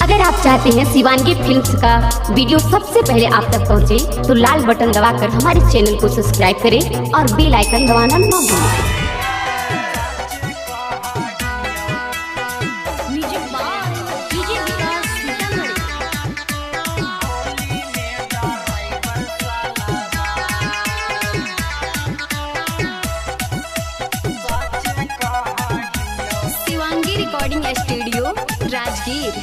अगर आप चाहते हैं शिवांगी फिल्म्स का वीडियो सबसे पहले आप तक पहुंचे, तो लाल बटन दबाकर हमारे चैनल को सब्सक्राइब करें और बेल आइकन दबाना न भूलें। Shivangi recording studio Rajgir.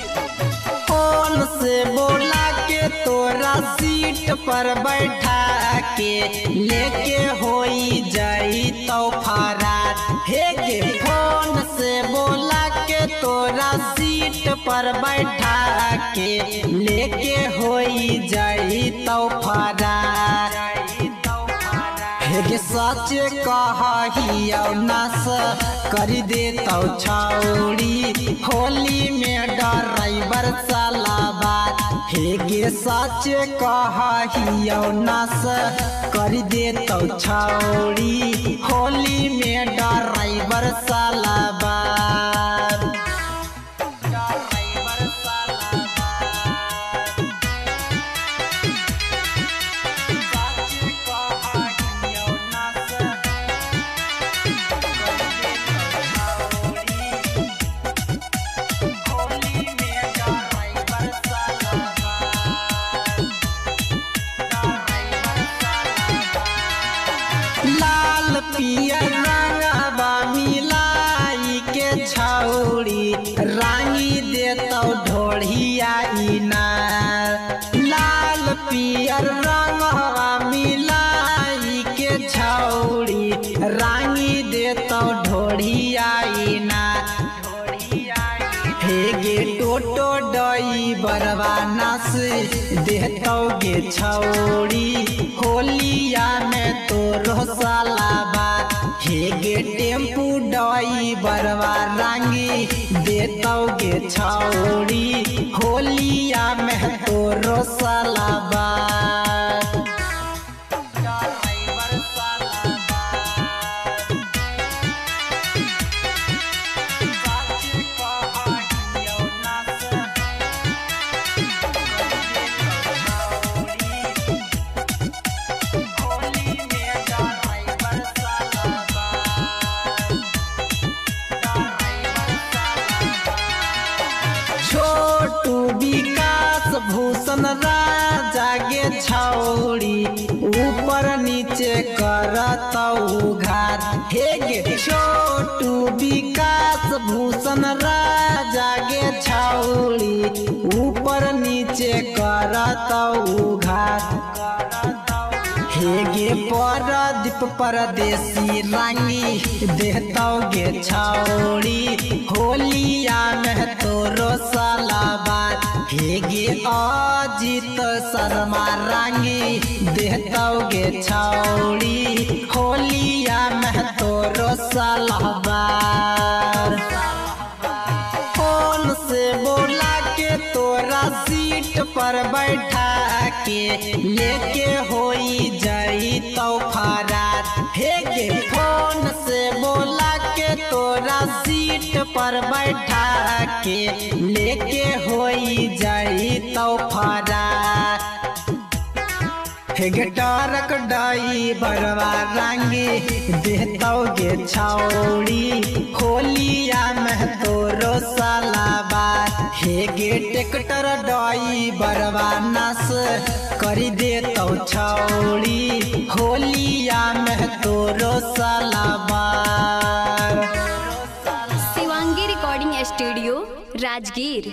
Phone से बोला के तोरा सीट पर बैठा के लेके होई जाई तो फरार। हे गे फोन से बोला के तोरा सीट पर बैठा के लेके होई जाई तो फरार। हे गे सच कहियो नास कर दे तो छौड़ी होली में ड्राइवर सलाबाद। हे गे सच कहियो नास कर दे तो छौड़ी होली में ड्राइवर सलाबाद। लाल पियर रंगवा मिलाई के छौड़ी रानी देतो ढोढ़िया इनार। लाल पियर रंगवा मिलाई के छौड़ी रानी देतो ढोढ़िया इनार। हे गे टोटो डई बरवा नास देतो गे छौड़ी होलिया में तोरो सलाबाद। हे गे टेम्पू डई बरवा रांगी देतो गे छौड़ी होलिया में तोरो सलाबाद। छोटू विकास भूषण राजा गे छौड़ी ऊपर नीचे करतौ घात। हे गे छोटू विकास भूषण राजा गे छौड़ी ऊपर नीचे करतौ घात। हे गे परदीप परदेसी रानी देतो गे छौड़ी होलिया में तोरो सलाबाद। हे गे अजित शर्मा रानी देतो गे छौड़ी होलिया में तोरो सलाबाद। फोन से बोला के तोरा सीट पर बैठा के लेके होई जाई तो फरार। हे गे फोन से बोला के तोरा सीट पर बैठा के लेके होई जाई तो फरार। हे गे टरक डई बरवा रांगी देतो गे छौड़ी होलिया में तोरो सलाबाद। हे गे ट्रैक्टर डई बरवा नास कर देतो छौड़ी होलिया में तोरो सलाबाद। Shivangi recording studio Rajgir.